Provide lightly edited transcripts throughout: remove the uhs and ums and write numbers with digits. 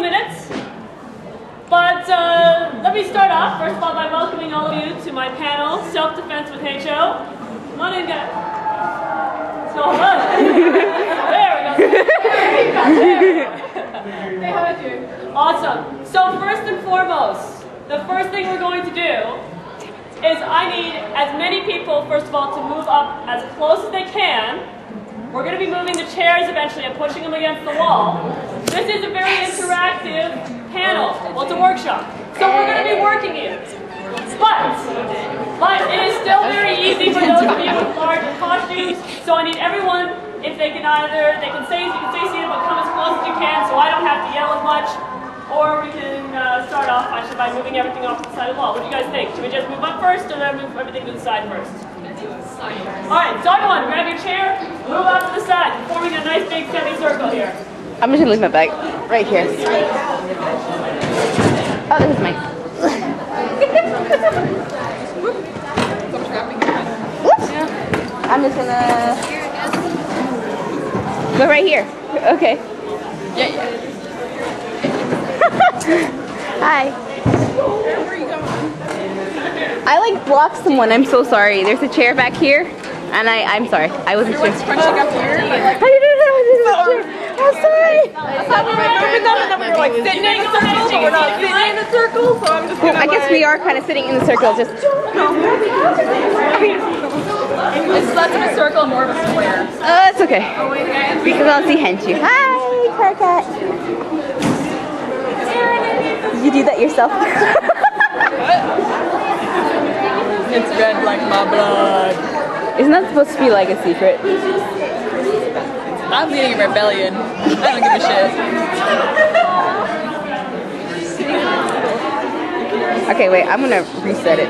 minutes. But let me start off, first of all, by welcoming all of you to my panel, Self-Defense with Heichou. Come on in, guys. So, hello. There we go. They heard you. Awesome. So first and foremost, the first thing we're going to do is I need as many people, first of all, to move up as close as they can. We're going to be moving the chairs eventually and pushing them against the wall. This is a very interactive panel. Well, it's a workshop. So we're going to be working it. But it is still very easy for those of you with large costumes. So I need everyone, if they can either, you can stay seated, but come as close as you can so I don't have to yell as much. Or we can start off actually by moving everything off to the side of the wall. What do you guys think? Should we just move up first or then move everything to the side first? Alright, so everyone, grab your chair, move out to the side, forming a nice big semicircle here. I'm just gonna leave my bag right here. Oh, this is mine. I'm just gonna go right here. Okay. Yeah. Hi. Where are you going? I like blocked someone. I'm so sorry. There's a chair back here, and I'm sorry. I wasn't sure. Crunching up here. I didn't know. I'm sorry. I thought we were moving up and then we were like sitting in a circle, but we're not sitting in a circle, so I'm just gonna I guess we are kind of sitting in the circle. Just. It's less of a circle, more of a square. It's okay. Because I'll see Heichou. Hi, Carcat. Did you do that yourself? It's red like my blood. Isn't that supposed to be like a secret? I'm leading a rebellion. I don't give a shit. Okay, wait. I'm gonna reset it.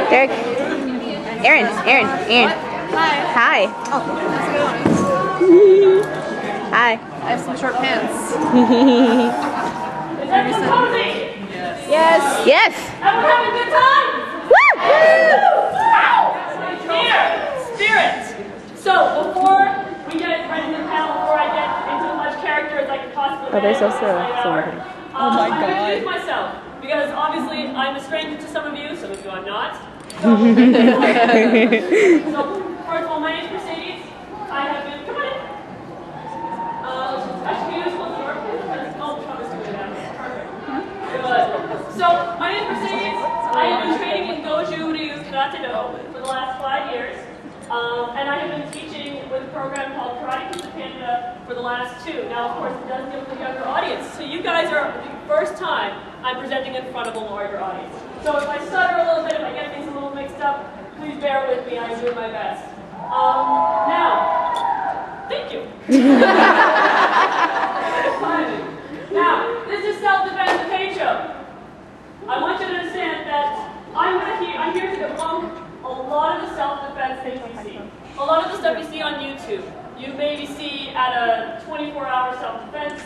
Derek. Aaron. Hi. Oh, Hi. I have some short pants. Is everyone cozy? Yes. Everyone having a good time? Woo! Spirit. So before we get ready to the panel, before I get into as much character as I can possibly Oh, there's get, also I'm Oh my going to God. introduce myself because obviously I'm a stranger to some of you I'm not. So first of all, my name is Mercedes. I have been, come on in. Actually, you just close the door. Oh, Thomas doing it now. Perfect. So my name is Mercedes. I have been training in Goju Ryu Karate-Do for the last 5 years. And I have been teaching with a program called Karate Kids of Canada for the last 2. Now, of course, it does deal with a younger audience. So you guys are the first time I'm presenting in front of a larger audience. So if I stutter a little bit, if I get things a little mixed up, please bear with me. I'm doing my best. Now, thank you. Now, this is Self-Defense with Heichou. I want you to understand that I'm here to debunk a lot of the self-defense things you see. A lot of the stuff you see on YouTube. You maybe see at a 24-hour self-defense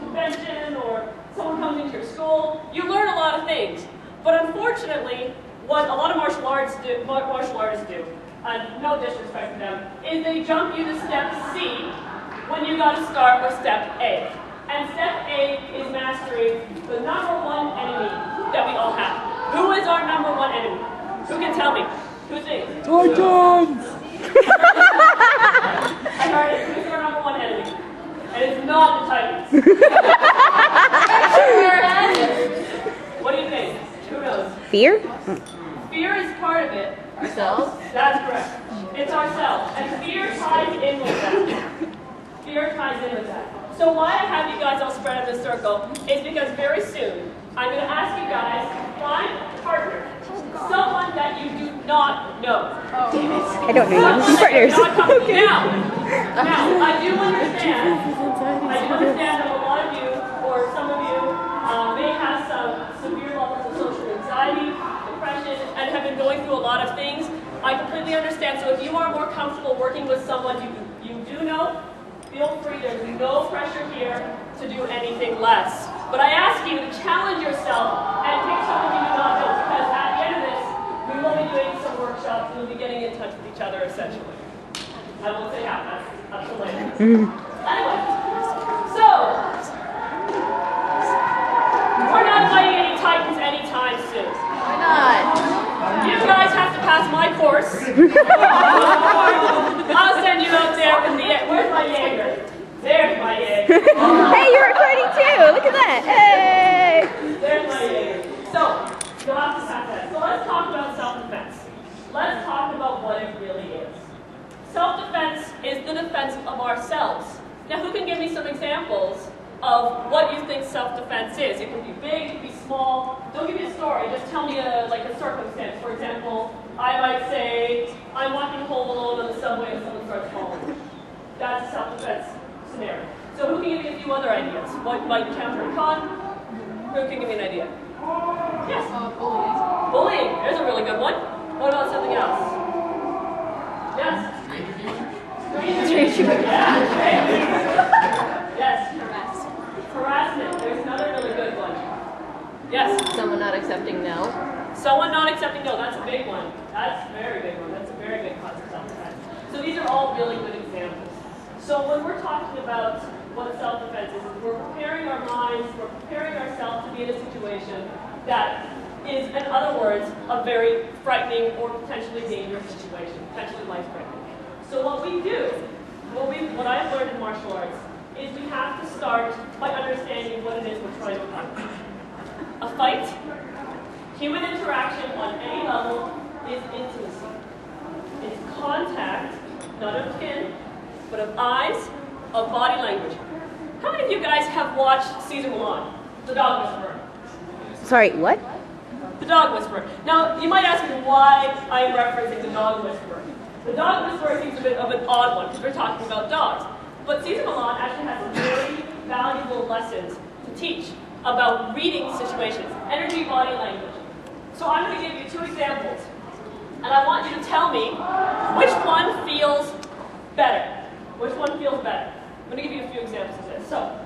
convention, or someone comes into your school. You learn a lot of things. But unfortunately, what a lot of martial artists do, and no disrespect to them, is they jump you to step C when you got to start with step A. And step A is mastering the #1 enemy that we all have. Who is our #1 enemy? Who can tell me? Who thinks? Titans! I heard it. Who's our #1 enemy? And it's not the Titans. What do you think? Who knows? Fear? Fear is part of it. Ourselves? That's correct. It's ourselves. And fear ties in with that. Fear ties in with that. So why I have you guys all spread in this circle is because very soon I'm going to ask you guys to find a partner. Someone that you do not know. I don't know you. Partners. Now, I do understand that a lot of you, or some of you, may have some severe levels of social anxiety, depression, and have been going through a lot of things. I completely understand. So if you are more comfortable working with someone you do know, feel free. There's no pressure here to do anything less. But I ask you to challenge yourself and I won't say how. That's the later. Anyway, so we're not fighting any titans anytime soon. Why not? You guys have to pass my course. I'll send you out there with the. Where's my Jaeger? There's my Jaeger. Hey, you're recording too. Look at that. Hey. There's my Jaeger. So you'll have to pass that. So let's talk about self-defense. Let's talk about what it really is. Self-defense is the defense of ourselves. Now, who can give me some examples of what you think self-defense is? It can be big, it can be small. Don't give me a story, just tell me a circumstance. For example, I might say, I'm walking home alone on the subway and someone starts calling me. That's a self-defense scenario. So who can give me a few other ideas? What might count for a con? Who can give me an idea? Yes? Bullying. Bullying, there's a really good one. What about something else? Yes? Stranger. Yes. Harassment. There's another really good one. Yes. Someone not accepting no. Someone not accepting no. That's a big one. That's a very big one. That's a very big cause of self-defense. So these are all really good examples. So when we're talking about what self-defense is we're preparing our minds, we're preparing ourselves to be in a situation that is, in other words, a very frightening or potentially dangerous situation, potentially life-threatening. So what we do, what I've learned in martial arts, is we have to start by understanding what it is we're trying to accomplish. A fight, human interaction on any level, is intimacy. It's contact, not of skin, but of eyes, of body language. How many of you guys have watched Cesar Millan, The Dog Whisperer? Sorry, what? The Dog Whisperer. Now, you might ask me why I'm referencing The Dog Whisperer. The Dog Whisperer seems a bit of an odd one because we're talking about dogs. But Cesar Millan actually has some very valuable lessons to teach about reading situations, energy, body language. So I'm going to give you two examples. And I want you to tell me which one feels better. Which one feels better? I'm going to give you a few examples of this. So,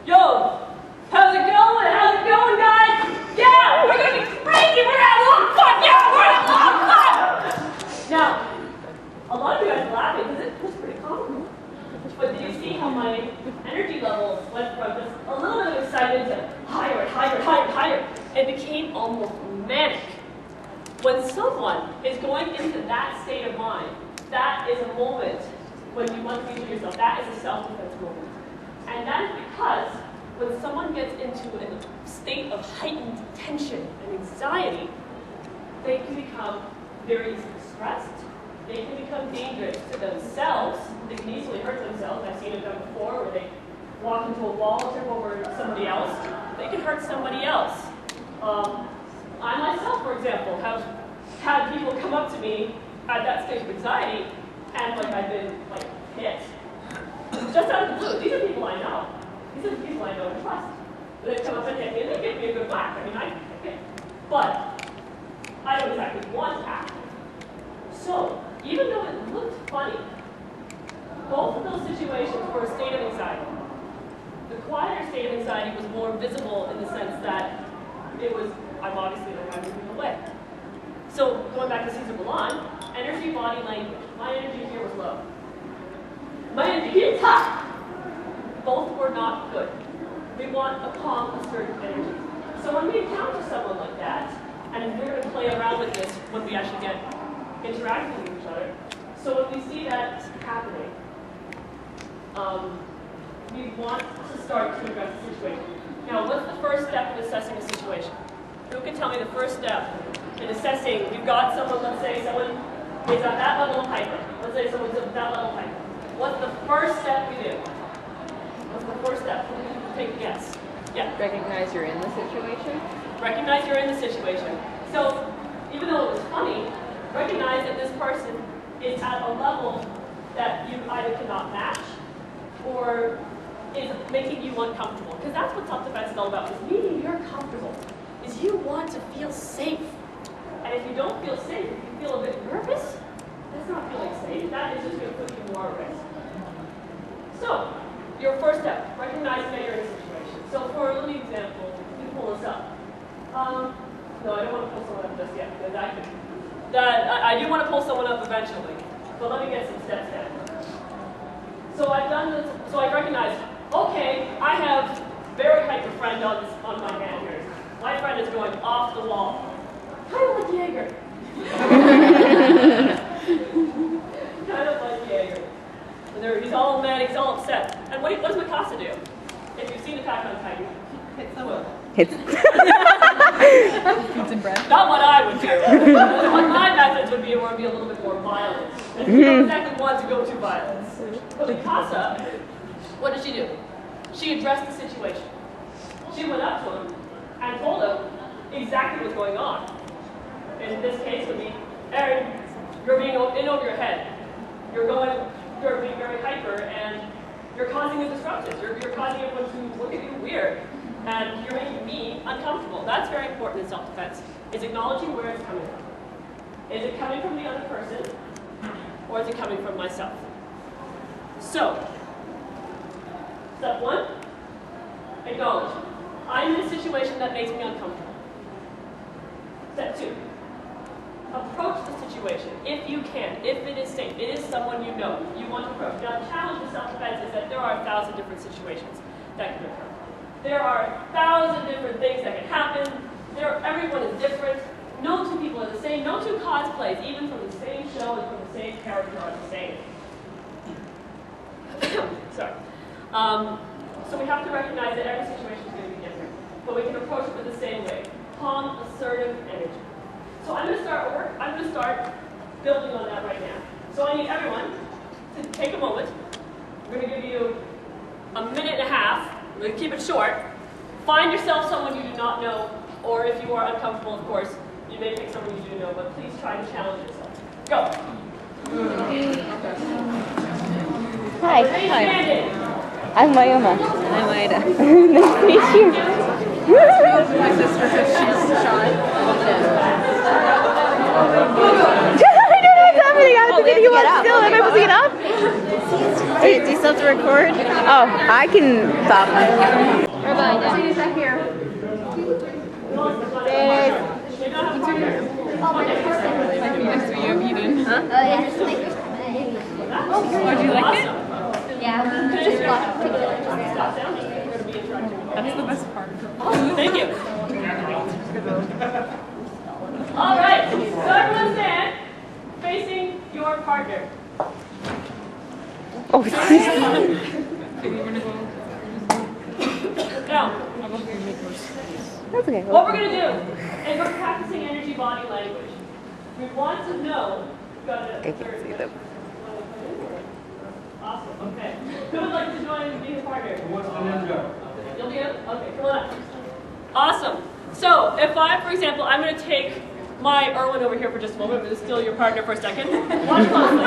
yo, how's it going? How's it going, guys? Yeah, we're gonna be crazy. We're gonna have a lot of fun. Yeah, we're gonna have a lot of fun. Now, a lot of you guys are laughing because it was pretty comical. But did you see how my energy level went from just a little bit excited to higher and higher and higher and higher? It became almost manic. When someone is going into that state of mind, that is a moment when you want to be to yourself. That is a self-defense moment. And that is because when someone gets into a state of heightened tension and anxiety, they can become very easily stressed. They can become dangerous to themselves. They can easily hurt themselves. I've seen it done before where they walk into a wall, trip over somebody else. They can hurt somebody else. I myself, for example, have had people come up to me at that stage of anxiety and I've been hit. Just out of the blue. These are people I know. These are the people I know and trust. They come up and hit me and they give me a good whack. I mean, I hit. But I don't exactly want to act. So, even though it looked funny, both of those situations were a state of anxiety. The quieter state of anxiety was more visible in the sense that it was, I'm obviously I'm moving away. So, going back to Cesar Millan, energy, body language. My energy here was low. My energy here was high. Both were not good. We want a calm, assertive energy. So when we encounter someone like that, and we're going to play around with this when we actually get interacting with each other. So when we see that happening, we want to start to address the situation. Now, what's the first step in assessing a situation? Who can tell me the first step in assessing? We've got someone, let's say someone is at that level of hyper. Let's say someone's at that level of hyper. What's the first step we do? What's the first step? Take a guess. Yeah. Recognize you're in the situation. Recognize you're in the situation. So, even though it was funny, recognize that this person is at a level that you either cannot match or is making you uncomfortable. Because that's what self-defense is all about, is meaning you're comfortable. Is you want to feel safe. And if you don't feel safe, if you feel a bit nervous, that's not feeling safe. That is just going to put you more at risk. your first step, recognizing that you're in a situation. So for a little example, you can pull this up. No, I don't want to pull someone up just yet, because I do want to pull someone up eventually. But let me get some steps down. So I've done this, so I've recognized, okay, I have very hyper friend on my hand here. My friend is going off the wall. Kind of like Jaeger. Kind of like Jaeger. He's all mad, he's all upset. And what does Mikasa do? If you've seen Attack on Titan, hit someone. Not what I would do. What my methods would be a little bit more violent. And you don't exactly want to go to violence. But Mikasa, what did she do? She addressed the situation. She went up to him and told him exactly what's going on. In this case, it would be, Aaron, you're being in over your head. You're being very hyper, and you're causing a disruption. You're causing everyone to look at you weird, and you're making me uncomfortable. That's very important in self-defense, is acknowledging where it's coming from. Is it coming from the other person, or is it coming from myself? So, step one, acknowledge. I'm in a situation that makes me uncomfortable. Step two, approach the situation if you can, if it is safe, it is someone you know, you want to approach. Now, the challenge with self-defense is that there are 1,000 different situations that can occur. There are 1,000 different things that can happen. Everyone is different. No two people are the same. No two cosplays, even from the same show and from the same character, are the same. Sorry. So we have to recognize that every situation is going to be different, but we can approach it with the same way. Calm, assertive energy. So I'm going to start building on that right now. So I need everyone to take a moment. I'm going to give you a minute and a half. I'm going to keep it short. Find yourself someone you do not know, or if you are uncomfortable, of course, you may pick someone you do know, but please try to challenge yourself. Go. Hi. Hi. I'm Mayoma. I'm Ida. Nice to meet you. My sister says she's Sean. I don't know what's happening. I was thinking you want still. Am I supposed to get up? Do you still have to record? Oh, I can stop. Nice to meet you, Eden. Huh? Oh, did you like it? yeah, we just watched it. That's the best part. Thank you. All right, so everyone stand facing your partner. Oh, Now, that's okay. what we're going to do is we're practicing energy body language. We want to know. I can't see them. Awesome, okay. Who would like to join and be a partner? What's the ninja? You'll be it? Okay, come on up. Awesome. So, if for example, I'm going to take my Erwin over here for just a moment. I'm going to steal your partner for a second. Watch closely.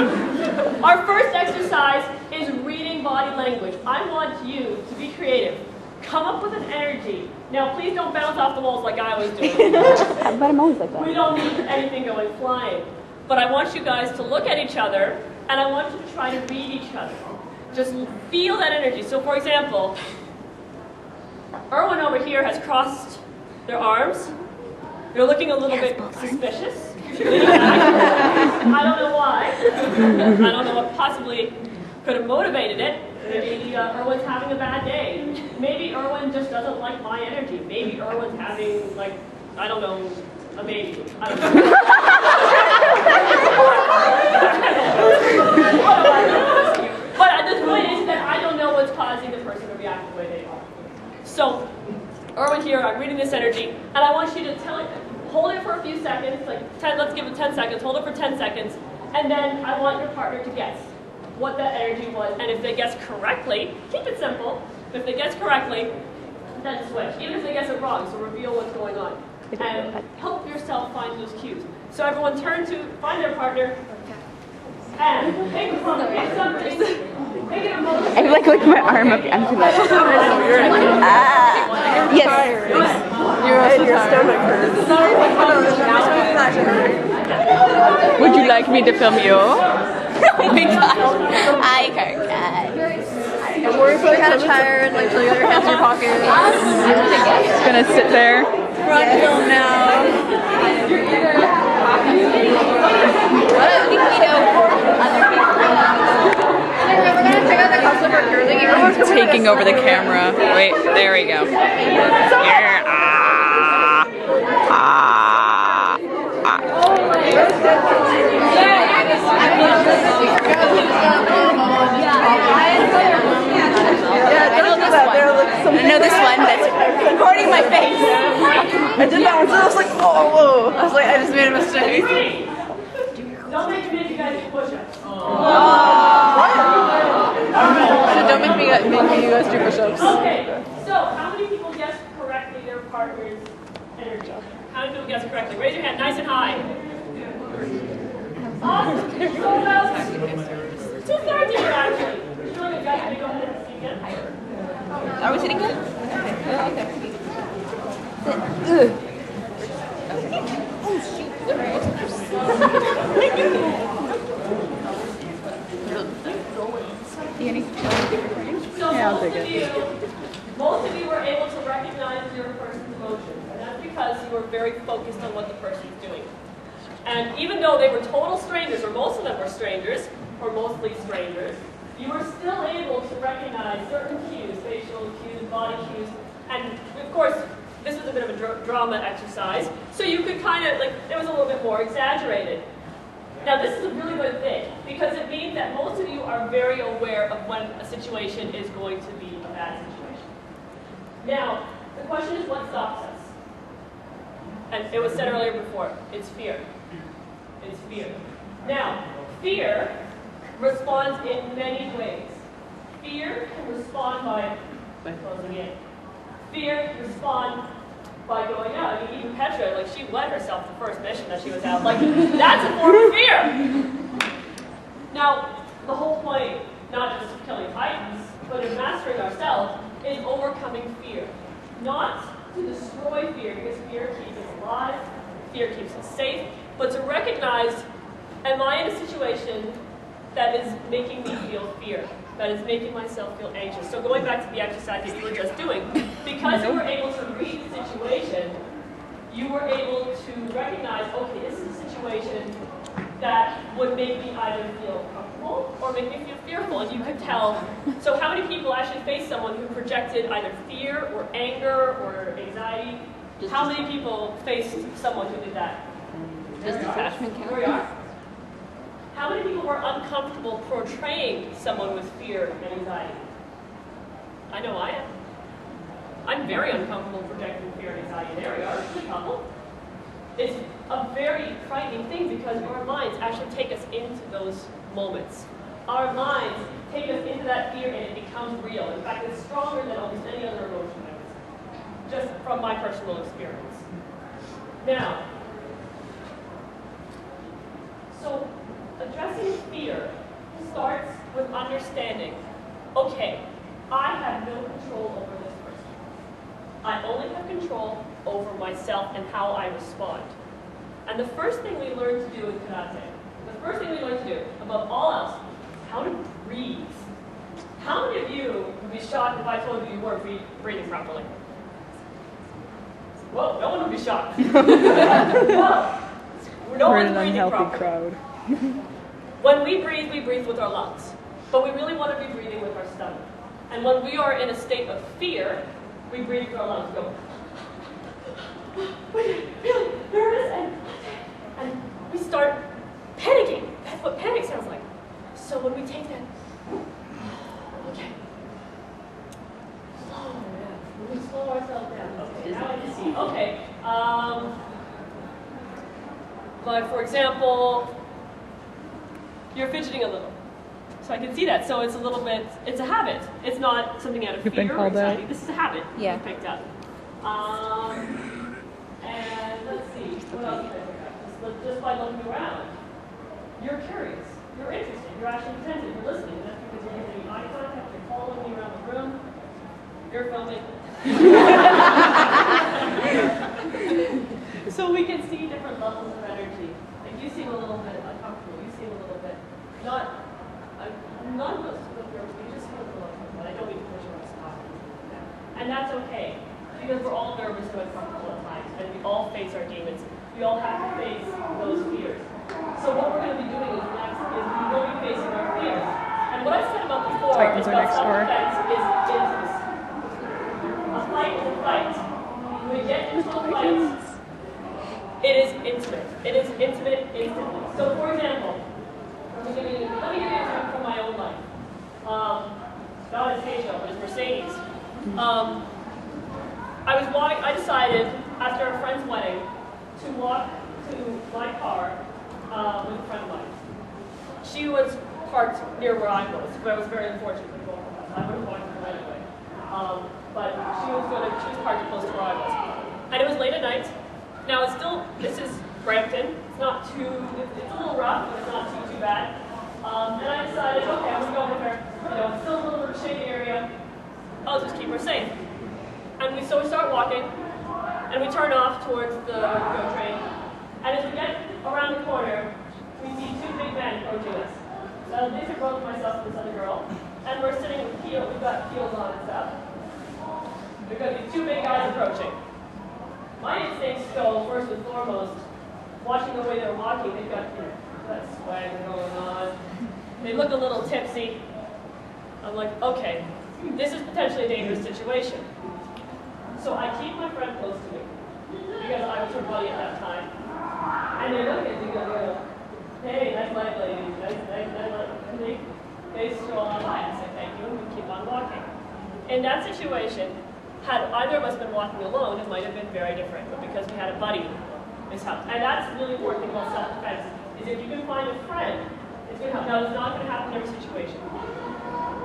Our first exercise is reading body language. I want you to be creative. Come up with an energy. Now, please don't bounce off the walls like I was doing. But I'm always like that. We don't need anything going flying. But I want you guys to look at each other, and I want you to try to read each other. Just feel that energy. So, for example, Erwin over here has crossed their arms. They're looking a little bit suspicious. I don't know why. I don't know what possibly could have motivated it. Maybe Erwin's having a bad day. Maybe Erwin just doesn't like my energy. Maybe Erwin's having, like, I don't know, a baby. I don't know. But the point is that I don't know what's causing the person to react the way they are. So, Erwin here, I'm reading this energy, and I want you to hold it for a few seconds, let's give it 10 seconds, hold it for 10 seconds, and then I want your partner to guess what that energy was, and if they guess correctly, keep it simple, if they guess correctly, then switch. Even if they guess it wrong, so reveal what's going on. And help yourself find those cues. So everyone turn to find their partner, and pick something, pick an emotion. I like my arm up. I'm too much. Yes. Your stomach hurts. Would you like me to film you? Oh my god. I can't. kind of tired, like till you have your hands in your pockets. Just gonna sit there. Front film now. Taking over the camera. Wait, there we go. Yeah. I know this one that's recording my face. I did that one, so I was like, oh, whoa. I was like, I just made a mistake. Don't make me guys do push-ups. So don't make me you guys do push-ups. Okay, so how many people guessed correctly their partner's energy? How many people guessed correctly? Raise your hand, nice and high. Awesome. So about 2/3 here, actually. You're doing it, guys. Can you go ahead and see again? Are we sitting good? Yeah, okay. So most of you were able to recognize your person's emotions, and that's because you were very focused on what the person's doing. And even though they were total strangers, or most of them were strangers, or mostly strangers, you were still able to recognize certain cues, facial cues, body cues, and of course, this was a bit of a drama exercise, so you could kind of, like, it was a little bit more exaggerated. Now this is a really good thing, because it means that most of you are very aware of when a situation is going to be a bad situation. Now, the question is what stops us? And it was said earlier before, it's fear. It's fear. Now, fear responds in many ways. Fear can respond by closing in. Fear can respond by going out. I mean, even Petra, like, she led herself the first mission that she was out. Like, that's a form of fear. Now, the whole point, not just of killing titans, but of mastering ourselves, is overcoming fear. Not to destroy fear, because fear keeps us alive, fear keeps us safe, but to recognize, am I in a situation that is making me feel fear, that is making myself feel anxious? So going back to the exercise that you were just doing, because you were able to read the situation, you were able to recognize, okay, this is a situation that would make me either feel comfortable or make me feel fearful, and you could tell. So how many people actually faced someone who projected either fear or anger or anxiety? How many people faced someone who did that? Does detachment count? There we are. How many people were uncomfortable portraying someone with fear and anxiety? I know I am. I'm very uncomfortable projecting fear and anxiety. There we are, a couple. It's a very frightening thing because our minds actually take us into those moments. Our minds take us into that fear and it becomes real. In fact, it's stronger than almost any other emotion I would say, just from my personal experience. Now, so addressing fear starts with understanding, okay, I have no control over this person. I only have control over myself and how I respond. And the first thing we learn to do in karate, the first thing we learn to do, above all else, is how to breathe. How many of you would be shocked if I told you you weren't breathing properly? Whoa, no one would be shocked. Whoa. No We're one's an breathing unhealthy properly. crowd. When we breathe with our lungs. But we really want to be breathing with our stomach. And when we are in a state of fear, we breathe with our lungs. Go. We're feeling nervous and we start panicking. That's what panic sounds like. So when we take that, okay. Slow down. When we slow ourselves down. Okay, now I can see. Okay. Like for example, you're fidgeting a little. So I can see that. So it's a little bit, it's a habit. It's not something out of fear or anxiety. This is a habit you picked up. And let's see, what else did I pick up? Just by looking around. You're curious. You're interested. You're actually attentive. You're listening. That's because you're giving me eye contact. You're following me around the room. You're filming. So we can see different levels of energy. Like you seem a little bit uncomfortable. You seem a little bit not most of the girls. You just feel a little uncomfortable. I don't mean because we're all nervous and uncomfortable at times, and we all face our demons. We all have to face those fears. So what we're going to be doing is next is we will be facing our fears. And what I said about before is about self-defense is intimacy. A fight is a fight. When we get into a fight, it is intimate. It is intimate instantly. So for example, let me give you an example from my own life. Not as Heichou, but as Mercedes. I decided after a friend's wedding to walk to my car with a friend of mine. She was parked near where I was, but I was very unfortunate for both of us. I would have walked her anyway. But she was parked close to where I was. And it was late at night. Now it's still, this is Brampton. It's not too, it's a little rough, but it's not too bad. And I decided, okay, I'm going to go with her. You know, it's still a little bit of a shady area. I'll just keep her safe. And so we start walking, and we turn off towards the GO train. And as we get around the corner, we see two big men approaching us. So these are both myself and this other girl. And we're sitting with heels, we've got heels on and stuff. We've got these two big guys approaching. My instincts go, first and foremost, watching the way they're walking, they've got that swag going on. They look a little tipsy. I'm like, okay, this is potentially a dangerous situation. So I keep my friend close to me, because I was her buddy at that time. And they look at me and go, hey, nice life, ladies, nice life. And they stroll on by and say thank you, and we keep on walking. In that situation, had either of us been walking alone, it might have been very different. But because we had a buddy, this helped. And that's the really important thing about self-defense, is if you can find a friend, it's going to help. Now, it's not going to happen in every situation.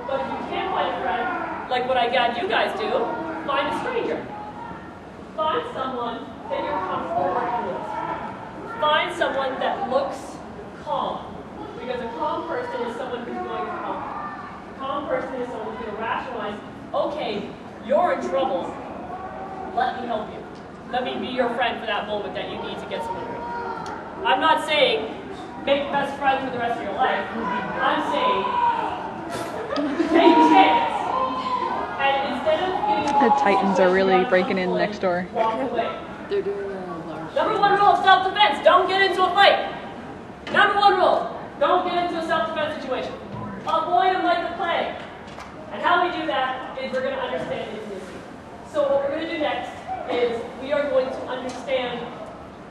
But if you can't find a friend, like what I got you guys do, find a stranger. Find someone that you're comfortable working with. Find someone that looks calm. Because a calm person is someone who's going to help. A calm person is someone who's going to rationalize, okay, you're in trouble. Let me help you. Let me be your friend for that moment that you need to get someone through. I'm not saying make best friends for the rest of your life. I'm saying take a chance. And instead of getting The Titans are really breaking in next door. Walk away. They're doing Number one rule of self-defense, don't get into a fight. Number one rule, don't get into a self-defense situation. Avoid them like the plague. And how we do that is we're going to understand intimacy. So what we're going to do next is we are going to understand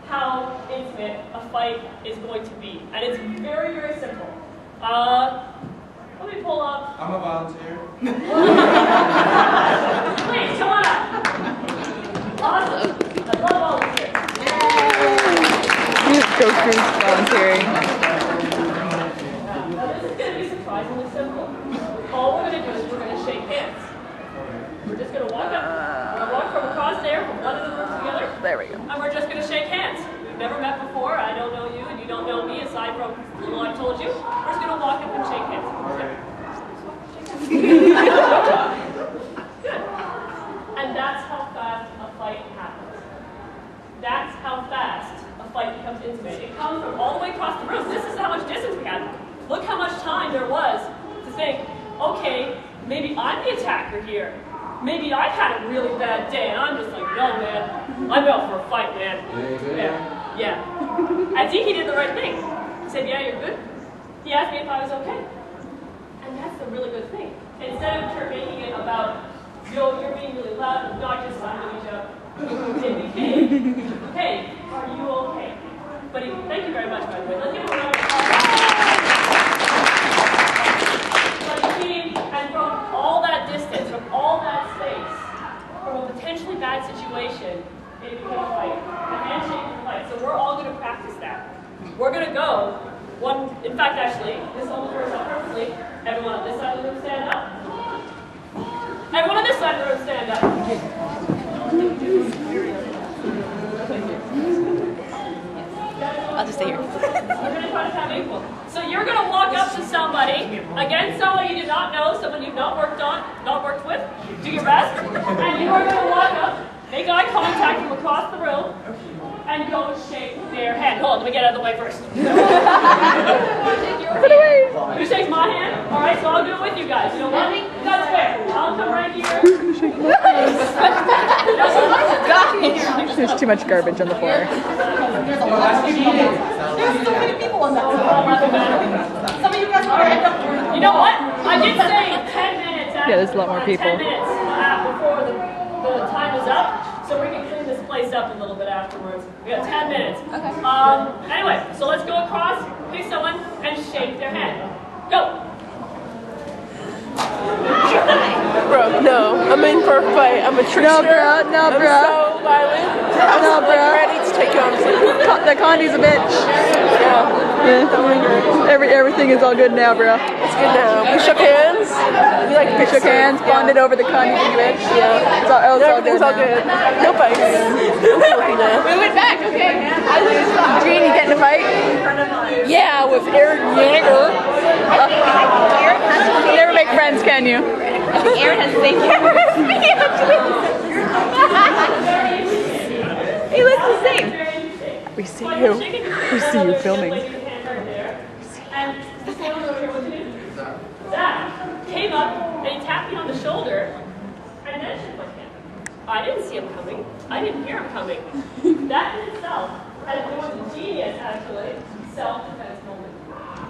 how intimate a fight is going to be. And it's very, very simple. Let me pull up. I'm a volunteer. Please, come on up. Awesome. I love volunteers. Go Cruise volunteering. Now this is going to be surprisingly simple. All we're going to do is we're going to shake hands. We're just going to walk up. We're going to walk from across there, from one of the rooms to the other. There we go. And we're just going to shake hands. We've never met before. I don't know you, and you don't know me, aside from the little I've told you. We're just going to walk up and shake hands. Good. And that's how fast a fight happens. That's how fast a fight becomes intimate. It comes from all the way across the room. This is how much distance we had. Look how much time there was to think, okay, maybe I'm the attacker here. Maybe I've had a really bad day, and I'm just like, no, man, I'm out for a fight, man. Yeah. I think he did the right thing. He said, yeah, you're good. He asked me if I was okay. And that's a really good thing. Instead of making it about, yo, you're being really loud and obnoxious, I'm going to each other. It became, hey, are you okay? But thank you very much, by the way. Let's give him a round of applause. But he came, and from all that distance, from all that space, from a potentially bad situation, it became a fight. A handshake is a fight. So we're all going to practice that. We're going to go one, in fact, actually, this almost works out perfectly. Everyone on this side of the room stand up. Everyone on this side of the room stand up. I'll just stay here. We're going to try to have equal. So you're going to walk up to somebody, again, someone you do not know, someone you've not worked with, do your best, and you are going to walk up, make eye contact from across the room, and go shake their hand. Hold on, let me get out of the way first. Who shakes my hand? All right, so I'll do it with you guys. You know what? That's fair. I'll come right here. There's too much garbage on the floor. There's so many people on that side. Some of you guys are end up. You know what? I did say 10 minutes. Yeah, there's a lot more people. 10 minutes before the time is up, so we can clean this place up a little bit afterwards. We got 10 minutes. Okay. Anyway, so let's go across, pick someone, and shake their hand. Go. Bro, no. I'm in for a fight. I'm a trickster. No, bro. No, bro. I'm so violent. No, bro. I'm ready to take you on. The Condi's a bitch. Yeah. Everything is all good now, bro. It's good now. We shook hands. We like We shook hands, bonded over the Condi thing, bitch. Yeah. It's all Everything's good all now. good. No fights. No fighting now. We went back, okay. I lose. Green, you get in a fight? Yeah, with Eric Yeager. You never make friends, can you? Aaron has the same He looks the same. We see you. We see you filming. And Zach came up and he tapped me on the shoulder and then shook my hand. I didn't see him coming. I didn't hear him coming. That in itself, and it was a genius actually, self-defense moment.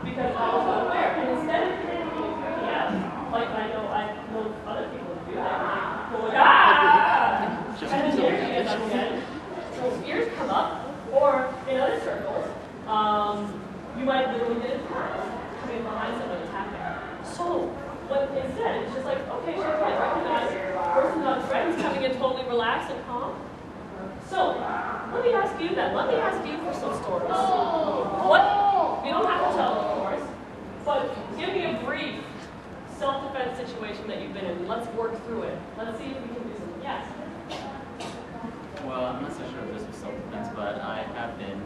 Because I was unaware. And instead of hitting me and freaking out, like I know other people do that, like going, ah! And then the energy gets up again. So ears come up, or in other circles, you might literally get attacked coming behind someone attacking. So, what instead, it's just like, okay, sure, I recognize person not friends coming in totally relaxed and calm. So, let me ask you then. Let me ask you for some stories. What? You don't have to tell, of course, but give me a brief self-defense situation that you've been in. Let's work through it. Let's see if we can do something. Yes. Well, I'm not so sure if this was self-defense, but I have been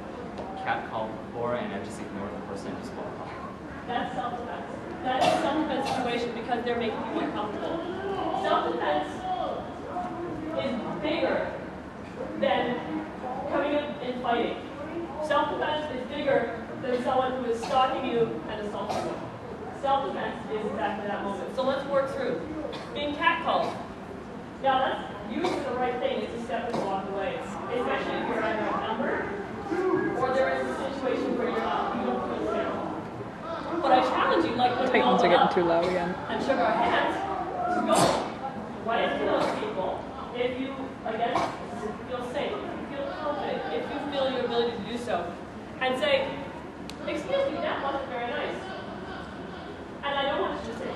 catcalled before, and I just ignored the person and just walked off. That's self-defense. That is a self-defense situation because they're making you uncomfortable. Self-defense is bigger than coming in and fighting. Self-defense is bigger than someone who is stalking you and assaulting you. Self-defense is exactly that moment. So let's work through being catcalled. Now that's usually the right thing is to step and walk away, especially if you're either outnumbered or there is a situation where you don't feel safe. But I challenge you, like when we all Titans are went getting up too loud again. and shook our hands, to go right into those people. If you, again, feel safe, if you feel confident, if you feel your ability to do so, and say, excuse me, that wasn't very nice. And I don't want you to say,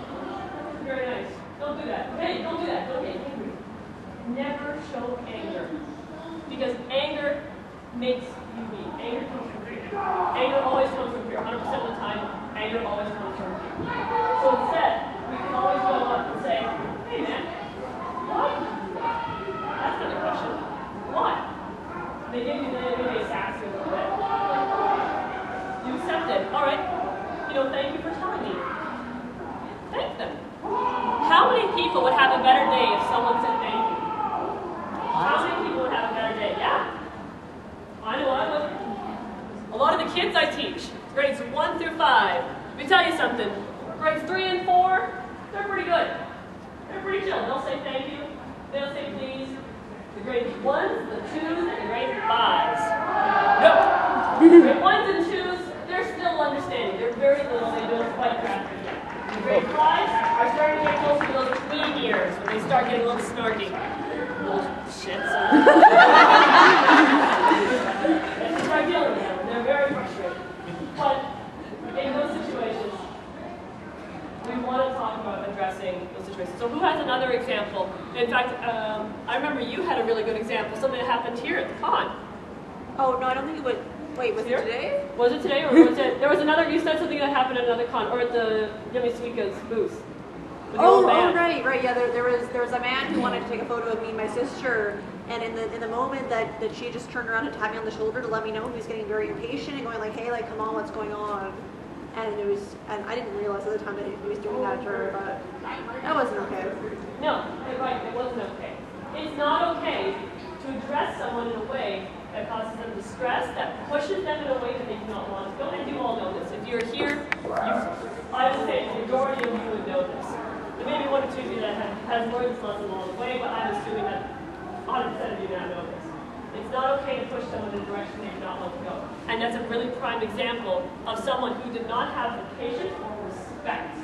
very nice. Don't do that. Hey, don't do that. Don't get angry. Never show anger. Because anger makes you weak. Anger comes from fear. Anger always comes from fear. 100% of the time, anger always comes from fear. So instead, we can always go up and say, hey man, what? That's not a question. What? They give you they sass you a little bit. You accept it. All right. Thank you for telling me. Thank them. How many people would have a better day if someone said thank you? How many people would have a better day? Yeah. I know I would. A lot of the kids I teach, grades 1 through 5, let me tell you something. Grades 3 and 4, they're pretty good. They're pretty chill. They'll say thank you. They'll say please. The grade 1s, the 2s, and the grade 5s. No. Grade 1s and 2s, they're still understanding. They're very little. They don't quite grasp it yet. The grade 5s are starting to get close to those tween years when they start getting a little snarky. Little shits. And you start dealing with them. They're very frustrated. But in those situations, we want to talk about addressing those situations. So who has another example? In fact, I remember you had a really good example, something that happened here at the con. Oh, no, I don't think it would. Wait, was it today? Was it today, or was it? There was another. You said something that happened at another con, or at the Yummy Sweetga's booth. Oh, right. Yeah, there was a man who wanted to take a photo of me and my sister, and in the moment that she just turned around and tapped me on the shoulder to let me know, he was getting very impatient and going like, hey, like, come on, what's going on? And I didn't realize at the time that he was doing that to her, but that wasn't okay. No, you're right. It wasn't okay. It's not okay to address someone in a way that causes them distress, that pushes them in a way that they do not want to go. And you all know this. If you're here, I would say the majority of you would know this. There may be one or two of you that has learned this lesson along the way, but I'm assuming that 100% of you now know this. It's not okay to push someone in a direction they do not want to go. And that's a really prime example of someone who did not have the patience or respect.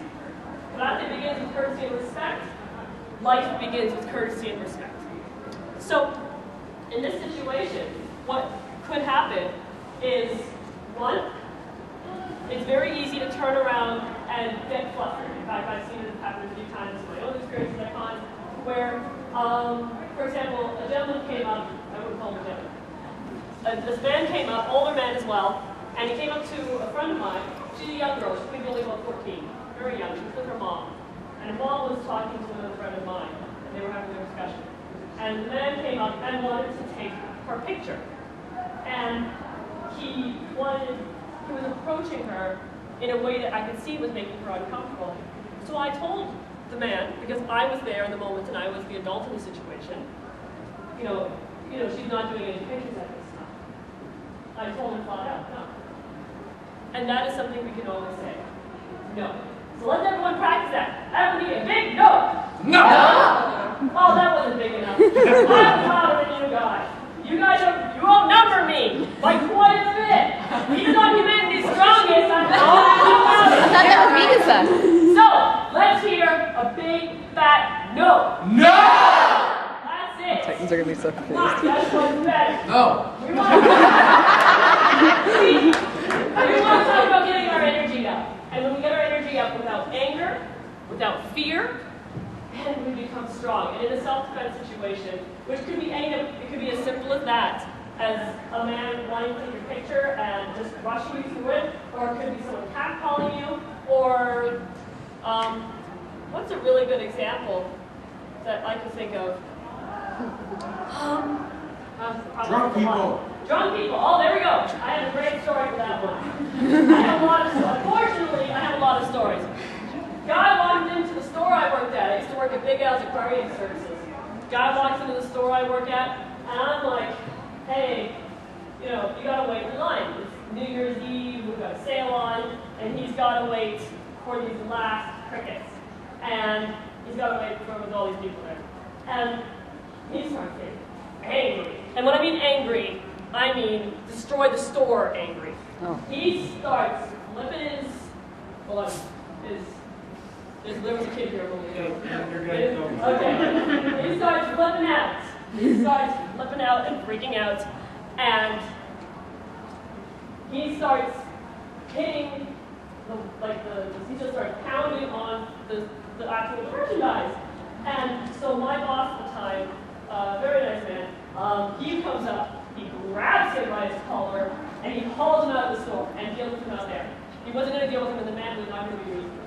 Karate begins with courtesy and respect. Life begins with courtesy and respect. So, in this situation, what could happen is, one, it's very easy to turn around and get flustered. In fact, I've seen it happen a few times in my own experiences at cons, where, for example, a gentleman came up, I wouldn't call him a gentleman. This man came up, older man as well, and he came up to a friend of mine. She's a young girl, she's maybe only about 14, very young, she was with her mom. And her mom was talking to another friend of mine, and they were having a discussion. And the man came up and wanted to take her picture. And he was approaching her in a way that I could see was making her uncomfortable. So I told the man, because I was there in the moment and I was the adult in the situation, you know, she's not doing any pictures at this time. I told him flat out, no. And that is something we can always say, no. So let's everyone practice that. That would be a big no. No! Oh, that wasn't big enough. I'm louder than you guys. You guys outnumber me by quite a bit. Even though humanity's strongest, I'm I thought that was Mika-san. So, let's hear a big, fat no. No! That's it. Titans are gonna be so confused. That's what's better. No. We want to talk about getting our energy up. And when we get our energy up without anger, without fear, then we become strong. And in a self-defense situation, which could be it could be as simple as that, as a man wanting to take your picture and just rushing you through it, or it could be someone catcalling you, or what's a really good example that I can think of? Drunk people. Drunk people. Oh, there we go. I have a great story for that one. I have a lot of stories. Unfortunately, I have a lot of stories. Guy walked into the store I worked at. I used to work at Big Al's Aquarium Services. Guy walks into the store I work at, and I'm like, hey, you gotta wait in line. It's New Year's Eve, we've got a sale on, and he's gotta wait for these last crickets. And he's gotta wait with all these people there. And he starts getting angry. And when I mean angry, I mean destroy the store angry. Oh. He starts flipping his, there was a kid here a moment ago. Okay. He starts flipping out. He starts flipping out and freaking out. And he starts hitting, he just starts pounding on the actual merchandise. And so my boss at the time, very nice man, he comes up, he grabs him by his collar, and he hauls him out of the store and deals with him out there. He wasn't going to deal with him, and the man was not going to be reasonable.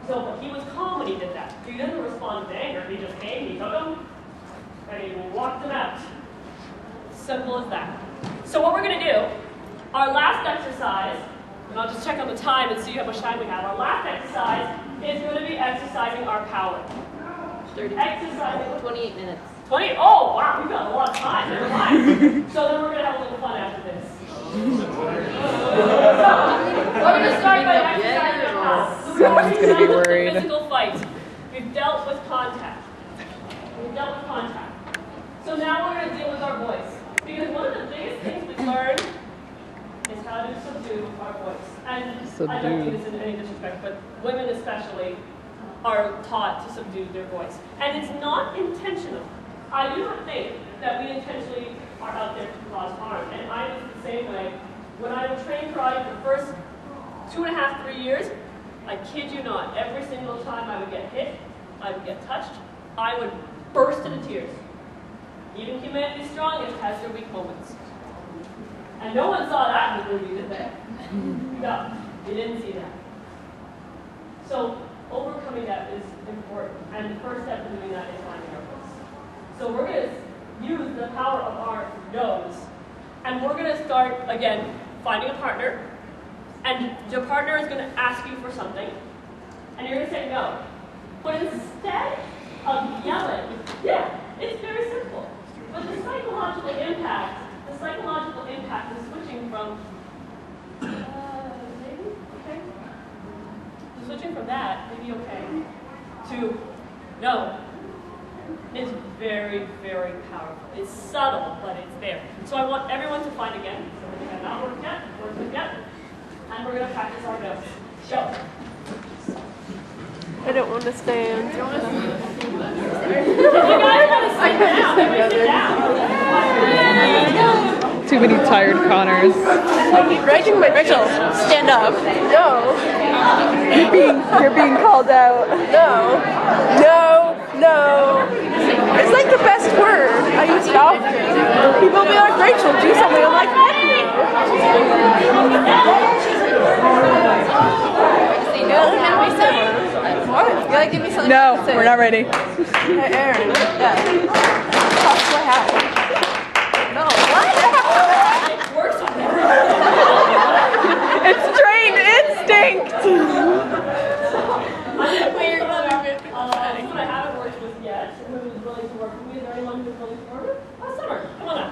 So, but he was calm when he did that. He didn't respond to anger. He just came, he took him, and he walked him out. Simple as that. So what we're going to do, our last exercise, and I'll just check on the time and see how much time we have. Our last exercise is going to be exercising our power. 30. Exercising. 28 minutes. 20? Oh, wow, we've got a lot of time. Never mind. So then we're going to have a little fun after this. So, we're going to start by exercising our power. Someone's going to be worried. Physical fight. We've dealt with contact. So now we're going to deal with our voice. Because one of the biggest things we learn is how to subdue our voice. And I don't mean this in any disrespect, but women especially are taught to subdue their voice. And it's not intentional. I do not think that we intentionally are out there to cause harm. And I was the same way. When I would train karate for the first 2.5, 3 years, I kid you not, every single time I would get hit, I would get touched, I would burst into tears. Even Humanity's Strongest has their weak moments. And no one saw that in the movie, did they? No, you didn't see that. So overcoming that is important. And the first step in doing that is finding our voice. So we're going to use the power of our nose. And we're going to start, again, finding a partner. And your partner is going to ask you for something. And you're going to say no. But instead of yelling, yeah, it's very simple. But the psychological impact is switching from, maybe, okay? Switching from that, maybe okay, to no is very, very powerful. It's subtle, but it's there. So I want everyone to find again. So we have not worked yet, and we're going to practice our notes. Go. I don't want to stand. You guys want to sit down. Everybody sit down. Too many tired Connors. Rachel, stand up. No. You're being called out. No. It's like the best word. I use it often. People will be like, Rachel, do something. I'm like, what? You gotta give me something. No, we're not ready. Hey, Aaron. Yeah. That's my house. No. What? It works on me. It's trained instinct. What I haven't worked with yet, who is willing to work with me? Is there anyone who's willing to work with? Summer, come on up.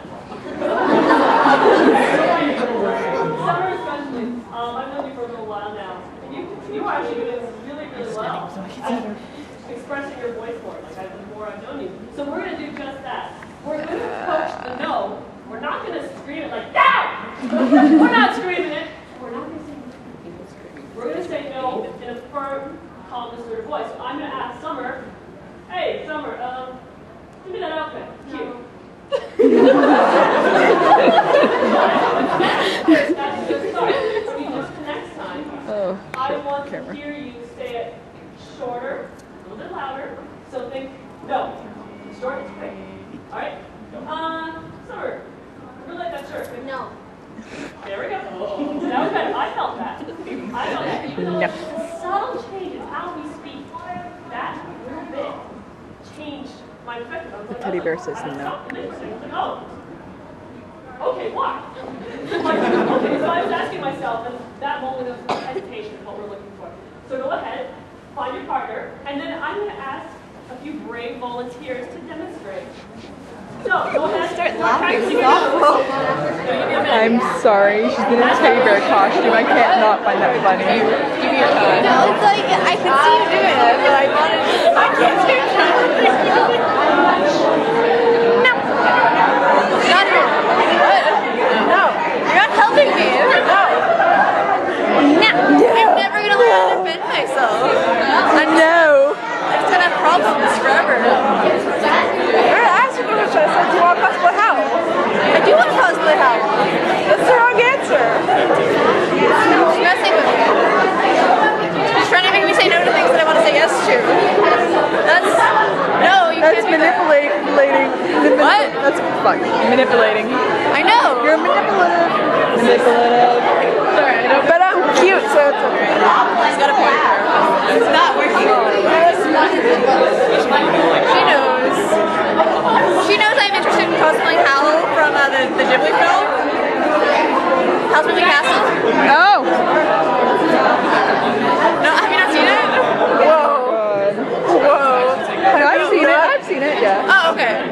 Summer especially. I've known you for a little while now. You are actually doing really, really well at expressing your voice more, like the more I've known you. So we're going to do just that. We're going to coach the no. We're not going to scream it like, no! We're not screaming it. We're not going to say no. We're going to say no in a firm, calm, assertive voice. So I'm going to ask Summer, hey, Summer, give me that outfit. Cute. That's a good start. Because next time, I want to hear you say it shorter, a little bit louder. So think, no. Short, it's quick. All right? Summer, really like that shirt. No. There we go. That was better. I felt that. Even though it's a subtle change in how we speak, that little bit changed my perspective. I was like, Teddy bear says no. I was like, oh. Okay, why? Okay, so I was asking myself, and that moment of hesitation is what we're looking for. So go ahead, find your partner, and then I'm going to ask a few brave volunteers to demonstrate. So, go ahead. Start laughing. I'm sorry. She's in a teddy bear costume. I can't not find that funny. No, it's like, I can see you doing it, but I wanted to, I can't do it. No. Not here. What? No. You're not helping me. No. I'm never going to learn how to defend myself. I know. I'm just going to have problems forever. I said, do you want to cosplay how? I do want to cosplay how. That's the wrong answer. She's messing with me. She's trying to make me say no to things that I want to say yes to. That's, no, you can't do manipulating. What? That's fuck. Manipulating. I know. You're manipulative. Sorry, but I'm cute, so it's okay. She's got a point there. It's not working. She knows. She knows I'm interested in cosplaying Hal from the Ghibli film. Howl's Moving Castle. Oh! No, have you not seen it? Whoa. No, I've seen it, yeah. Oh, okay. I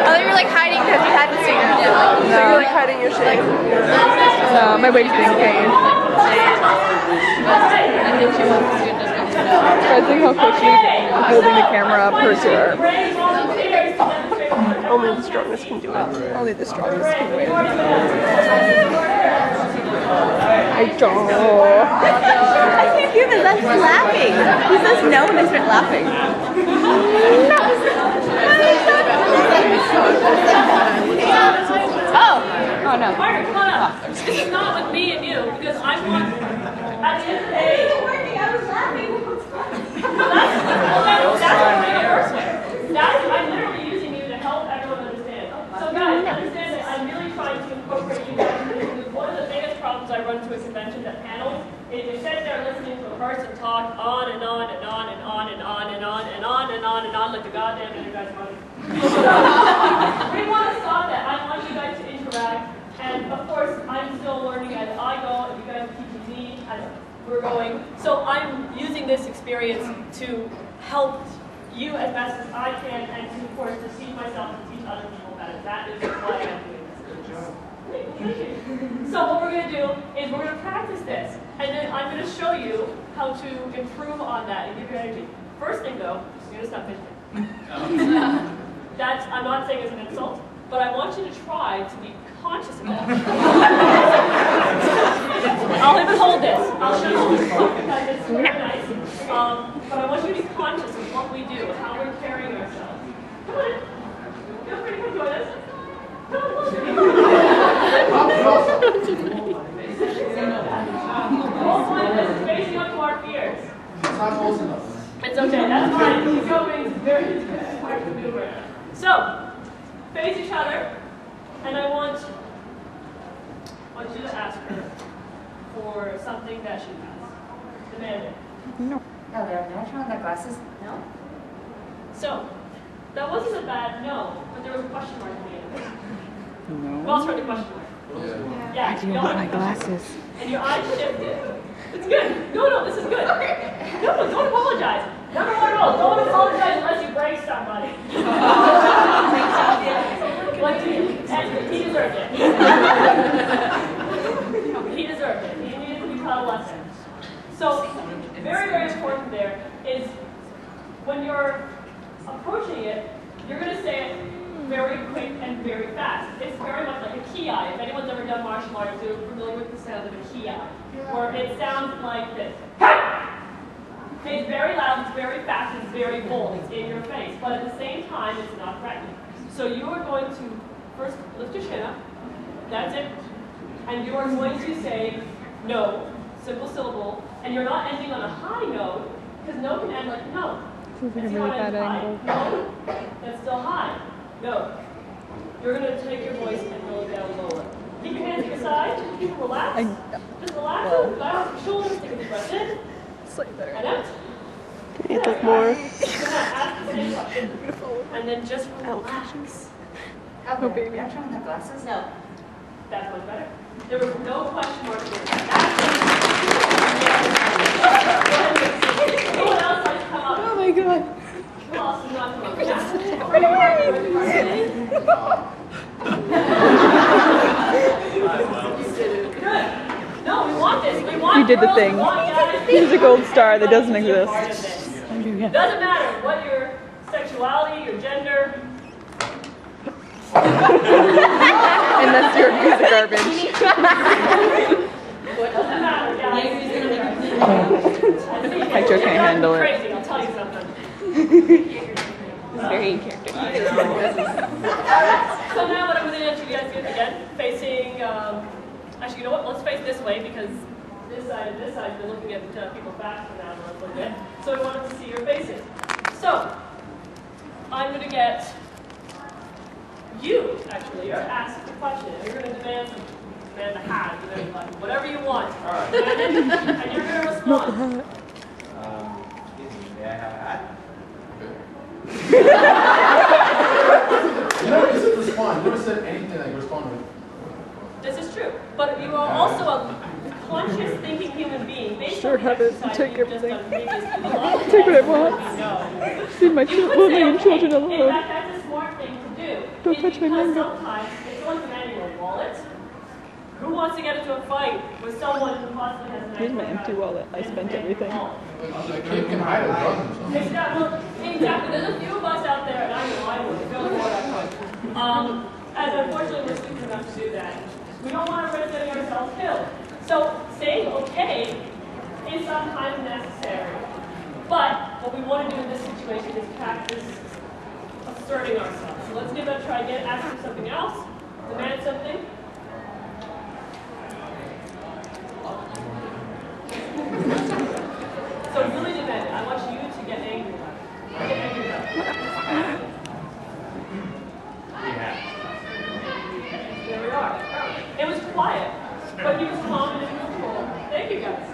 thought you were like hiding because you hadn't seen it. So you were like hiding your shit. No, my wig's being paid. I think how quickly holding the camera up hurts your arm. Only the strongest can do it. Only the strongest can win. I don't. I can't do this. I'm laughing. He says no and I start laughing. Oh no. Margaret, come on up. This is not with me and you, because I want, at the end of the day, I was laughing. I'm literally using you to help everyone understand. So guys, understand that I'm really trying to incorporate you guys into one of the biggest problems I run to at conventions at panels is you sit there listening to a person talk on and on and on and on and on and on and on and on and on like the goddamn other guy's running. We want to stop that. I want you guys to interact. And of course, I'm still learning as I go, and you guys are teaching me as we're going. So I'm using this experience to help you as best as I can, and to, of course, to teach myself and teach other people better. That is why I'm doing this. So what we're going to do is we're going to practice this, and then I'm going to show you how to improve on that and give your energy. First thing though, you're going to stop fidgeting. That's, I'm not saying it's an insult, but I want you to try to be conscious of that. I'll even hold this. I'll show you because it's very nice. But I want you to be conscious of what we do, how we're carrying ourselves. Come on in. Feel free to come join us. Come on, facing up to our fears. It's okay, that's fine. Keep going. It's very hard to maneuver. So, face each other, and I want you to ask her for something that she has. Demand it. No, they're natural in the glasses. No? So, that wasn't a bad no, but there was a question mark at the end of it. No. Who else heard the question mark? Yeah. I do want my glasses. And your eyes shifted. It's good. No, this is good. No, don't apologize. Number one rule, don't apologize unless you break somebody. Like and he deserved it. He deserved it. He needed to be taught a lesson. So, very, very important there is when you're approaching it, you're going to say it very quick and very fast. It's very much like a ki. If anyone's ever done martial arts, you're familiar with the sound of a ki, where it sounds like this. It's very loud, it's very fast, it's very bold, it's in your face, but at the same time, it's not threatening. So you are going to first lift your chin up, that's it, and you are going to say no, simple syllable, and you're not ending on a high note, because no can end like no. This is a really bad angle. No, that's still high. No. You're going to take your voice and roll it down lower. Keep your hands at your side. Keep it relaxed. Just relax. Bow out your shoulders. Take a deep breath in. And out. Can you look more? Ask the same question. And then just relax. Oh, baby. Natural in the glasses? No. That's much better. There was no question mark there. Anyone else like to come up? Oh my god. Who else is not coming up? Good. No, we want this. We want You did the girls, thing. we want guys. He's a gold star that doesn't exist. Doesn't matter what your sexuality, your gender. Unless you're a piece of garbage. Doesn't matter, guys. Heichou can't handle it. Crazy, I'll tell you something. It's very in character. So now what I'm going to let you guys do again, facing, actually, you know what, let's face this way because this side and this side, you're looking at people's backs from now on a little bit. So we want them to see your faces. So, I'm going to get you, actually, you're asked the question. You're going to demand something. Demand a hat, demand a button, whatever you want. Demand it, and you're going to respond. Excuse me, may I have a hat? You never said respond. You never said anything like respond with. This is true. But you are also a conscious thinking human being. Based Sure, on have the it. exercise Take you've just everything. done previously. Take what I want. No. Leave my You could women say, and children okay. In alone. fact, that's a smart thing to do. Don't Is touch my because mango. sometimes if someone's demanding your wallet, who wants to get into a fight with someone who possibly has an Here's my empty wallet. I spent everything. A kid can hide a gun or something. Exactly. There's a few of us out there, and I know I would. Go for it, I would. As unfortunately we're stupid enough to do that. We don't want to risk getting ourselves killed. So saying okay is sometimes necessary. But what we want to do in this situation is practice asserting ourselves. So let's give it a try again. Ask for something else. Demand something. So really demand it. I want you to get angry about it. Get angry about it. There we are. It was quiet, but he was calm and cool. Thank you guys.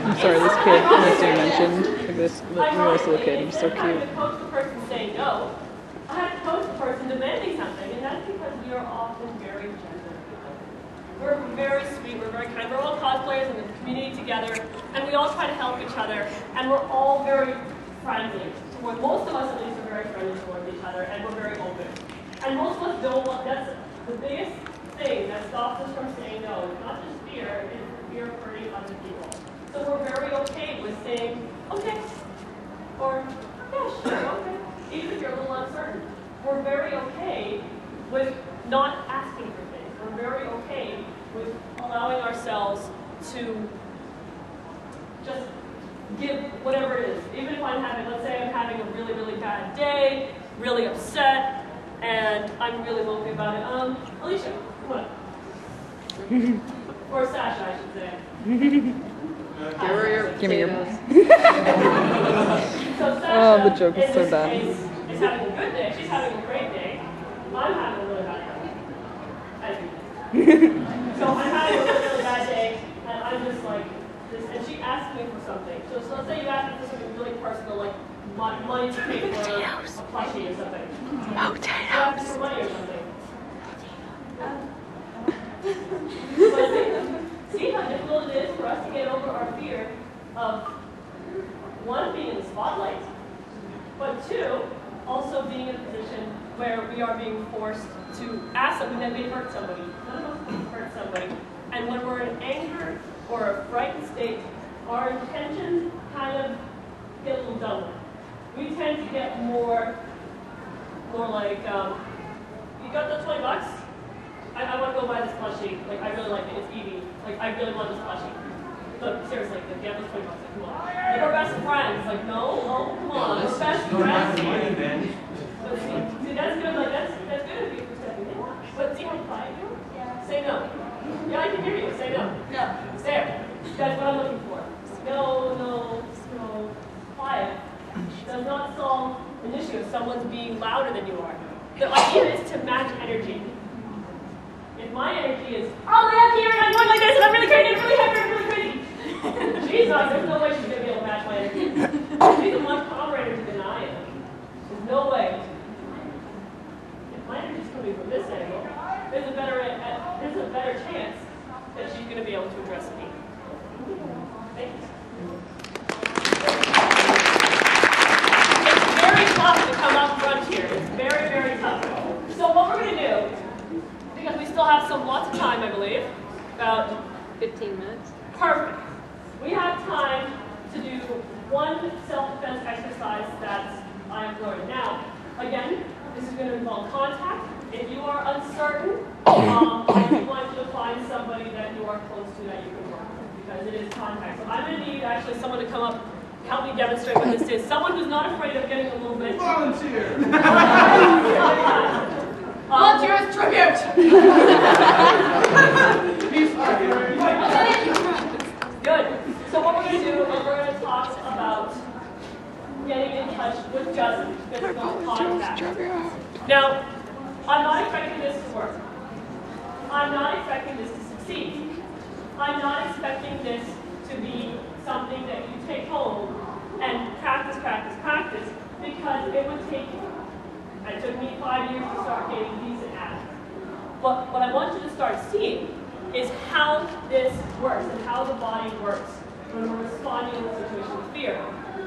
I'm sorry, this kid needs to be mentioned. Like this nice little kid, he's so I had cute. to coach the person saying no. I had to coach the person demanding something, and that's because we are often very gentle. We're very sweet, we're very kind. We're all cosplayers in the community together, and we all try to help each other, and we're all very friendly. Most of us at least are very very friendly towards each other, and we're very open. And most of us don't want, that's the biggest thing that stops us from saying no. It's not just fear, it's the fear of hurting other people. So we're very okay with saying, okay, or yeah, sure, okay, even if you're a little uncertain. We're very okay with not asking for things. We're very okay with allowing ourselves to just give whatever it is. Even if I'm having, let's say I'm having a really, really bad day, really upset, and I'm really lonely about it. Alicia, come on. Or Sasha, I should say. Give me your. So Sasha, Oh, the joke is in so this bad. case, is having a good day. She's having a great day. I'm having a really bad day. As you know. So I'm having a really, really bad day, and I'm just like this. And she asked me for something. So let's say you asked me for something really personal, like money to pay for a plushie or something. You asked me for money or something. But see how difficult it is for us to get over our fear of, one, being in the spotlight, but two, also being in a position where we are being forced to ask something that may hurt somebody. None of us can hurt somebody. And when we're in anger or a frightened state, our intentions kind of get a little duller. We tend to get more like, you got the $20? I want to go buy this plushie. Like, I really like it. It's Evie. Like, I really want this plushie. Look, seriously, like, get those $20. Like, come on. Like, we're best friends. Like, no? Oh, come on. We're best friends. But see, that's good. Like, that's good of you for stepping in. But see how quiet you are? Say no. Yeah, I can hear you. Say no. No. There. That's what I'm looking for. No. Quiet does not solve an issue if someone's being louder than you are. The idea is to match energy. If my energy is, oh, lay up here and I'm going like this and I'm really crazy, I'm really happy, I'm really crazy. She's not, there's no way she's going to be able to match my energy. She's a much calmer energy than I am. There's no way. If my energy's coming from this angle, there's a better chance that she's going to be able to address me. Thank you. It's very tough to come up front here. It's very, very tough. So what we're going to do, because we still have lots of time, I believe, about 15 minutes. Perfect. We have time to do one self-defense exercise that I have learned. Now, again, this is going to involve contact. If you are uncertain, I do want you to find somebody that you are close to that you can work with, because it is contact. So I'm going to need actually someone to come up, help me demonstrate what this is. Someone who's not afraid of getting a little bit... Volunteer! Volunteers tribute! Good. So what we're going to do is we're going to talk about getting in touch with just physical contact. Now, I'm not expecting this to work. I'm not expecting this to succeed. I'm not expecting this to be something that you take home and practice, because it would take you. It took me 5 years to start getting decent at it. But what I want you to start seeing is how this works and how the body works when we're responding in a situation with fear.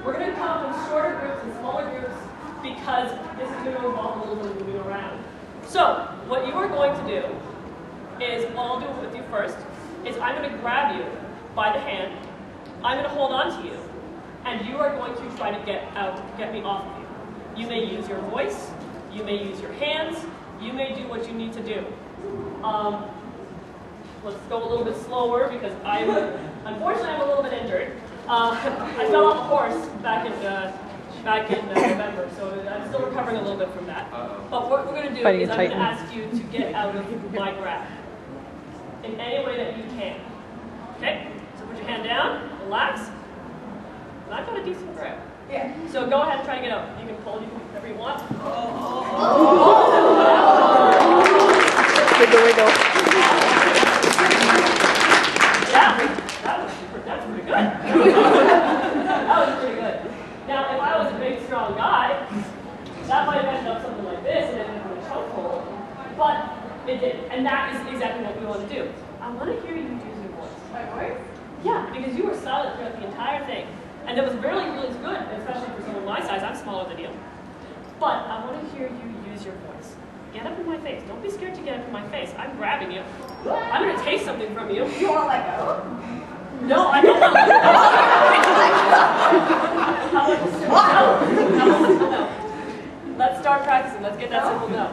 We're going to come in shorter groups and smaller groups because this is going to involve a little bit of moving around. So what you are going to do is, what I'll do with you first, is I'm going to grab you by the hand, I'm going to hold on to you, and you are going to try to get me off of you. You may use your voice, you may use your hands, you may do what you need to do. Let's go a little bit slower because unfortunately I'm a little bit injured. I fell off a horse back in November, so I'm still recovering a little bit from that. But what we're going to do is I'm going to ask you to get out of my grab in any way that you can. Okay? So put your hand down, relax. And I've got a decent grip. Yeah. So go ahead and try to get out. You can pull, you can do whatever you want. Wiggle, wiggle. Yeah, that's pretty good. That was pretty good. Now, if I was a big, strong guy, that might have ended up something like this and ended up in a chokehold. But it didn't. And that is exactly what we want to do. I want to hear you use your voice. My voice? Yeah, because you were silent throughout the entire thing. And it was really, really good, especially for someone my size. I'm smaller than you. But I want to hear you use your voice. Get up in my face. Don't be scared to get up in my face. I'm grabbing you. I'm going to taste something from you. You want to let go? No, I don't want to. No. Let's start practicing. Let's get that simple no.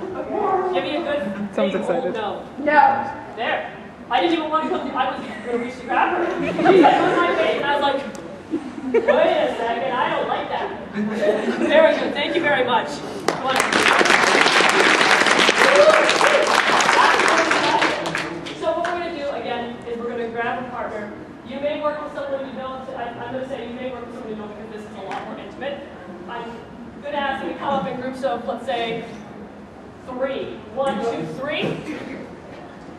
Give me a good Someone's big excited. No. No. There. I didn't even want to come. I was going to reach to grab her. She was like on my face, and I was like, wait a second. I don't like that. Very good. Thank you very much. So what we're going to do again is we're going to grab a partner. You may work with someone you don't. I'm going to say you may work with someone you don't because this is a lot more intimate. I'm going to ask you to come up in groups of, let's say, 3. 1, 2, 3.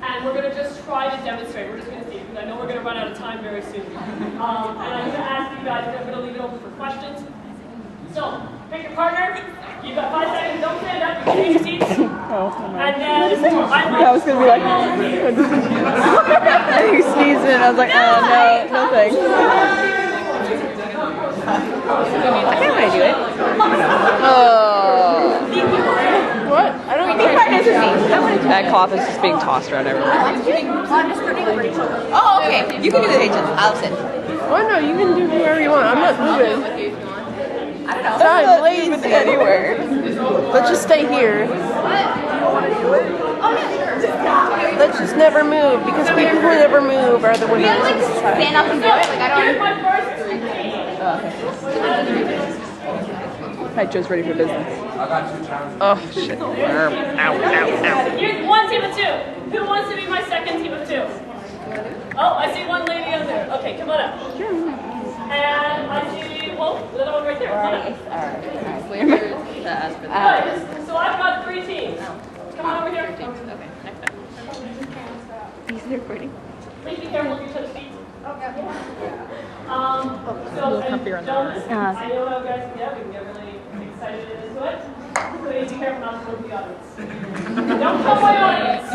And we're going to just try to demonstrate. We're just going to see because I know we're going to run out of time very soon. And I'm going to ask you guys, I'm going to leave it open for questions. So, pick your partner. You've got 5 seconds. Don't stand up. You can change your seats. Oh, And then I was gonna be like, you sneezed and I was like, oh no, no thanks. I kind of want to do it. Oh. What? I don't think partners with me. I want to That cloth is just being tossed around everywhere. Oh, okay. You can do the H's. I'll sit. Oh no, you can do whatever you want. I'm not moving. I don't know. I'm lazy. Anywhere. Let's just stay here. Let's just never move because people who never move are the We winners. gotta like stand up and do it. Like I here's don't. my first 3 teams. Heichou's ready for business. Oh shit. Ow, ow, ow, ow. Here's 1 team of 2. Who wants to be my second team of 2? Oh, I see one lady on there. Okay, come on up. And I see, well, the other one right there. Come on up. Good. So I've got 3 teams. Come on over here. Okay, next time. Is it recording? Please be careful if you touch feet. So, comfier on the gentlemen, I know how guys can get. We can get really excited and into it. Please be careful not to move the audience. Don't kill my audience.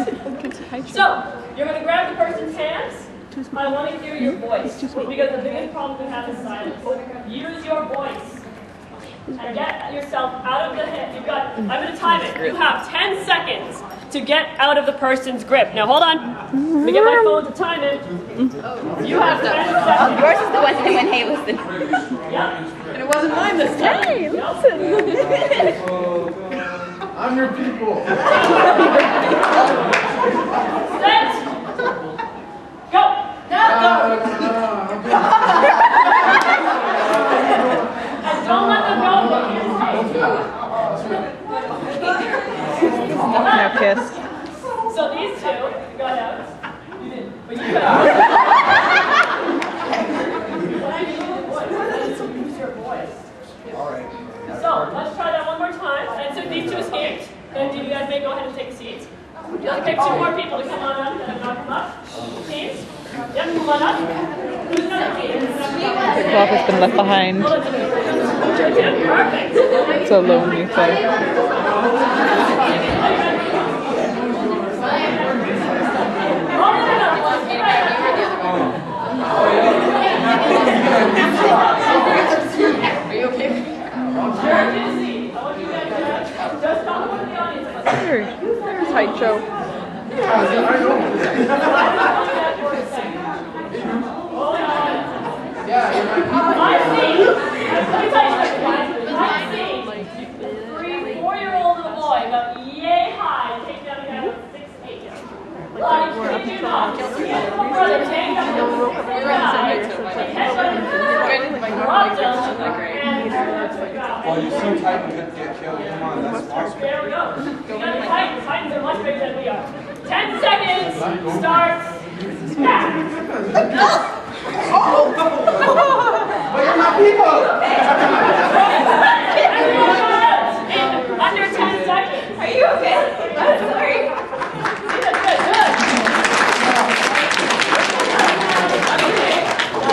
So, you're going to grab the person's hands. I want to hear your voice. Because the biggest problem we have is silence. Use your voice. And get yourself out of the head. You've got, I'm going to time it. You have 10 seconds to get out of the person's grip. Now hold on. Let me get my phone to time it. You have 10 Oh, seconds. yours is the one that went, hey, listen. Yep. And it wasn't mine this time. Hey, listen. I'm your people. Set. Go. And don't let them go. Now kiss. So these 2 got out. You didn't, but you got out. When I use your voice, I need to use your voice. So let's try that one more time. And so these 2 escaped. Then you guys may go ahead and take a seat. Would you like to pick 2 more people to come on up that have not come up? Teams? Yep, come on up. Who's another team? The cloth has been left behind. Perfect. It's a lonely thing. There's Heichou. I see 3-4-year-old little boy about yay high take down a guy with 6'8". I kid you not. His little brother take down the guy, dropped him, and Well, you're so tight you could get killed. Come on, that's possible. there we go. We got the Titans. Titans are much bigger than we are. 10 seconds. Starts. Now. But you're my people! Everyone got out in under 10 seconds. Are you okay? I'm sorry. Good.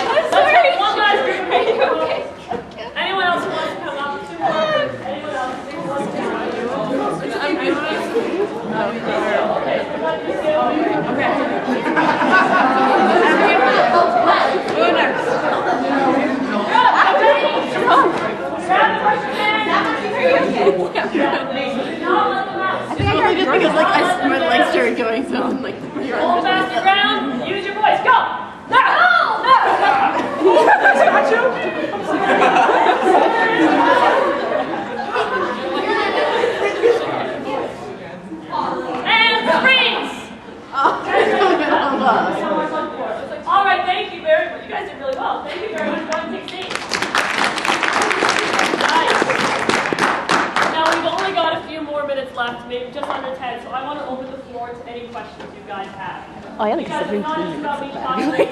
Let's go one last group of people. Anyone else who wants to come up? 2 more. Anyone else who wants to come up? Okay. Who next? my legs started going, so I'm like. Hold fast the ground. Use your voice. Go. No. And freeze. All right. Thank you very much. You guys did really well. Thank you very much. 116. Nice. Now we've only got a few more minutes left, maybe just under 10. So I want to open the floor to any questions you guys have. Oh, I like Because it's not just about me talking to you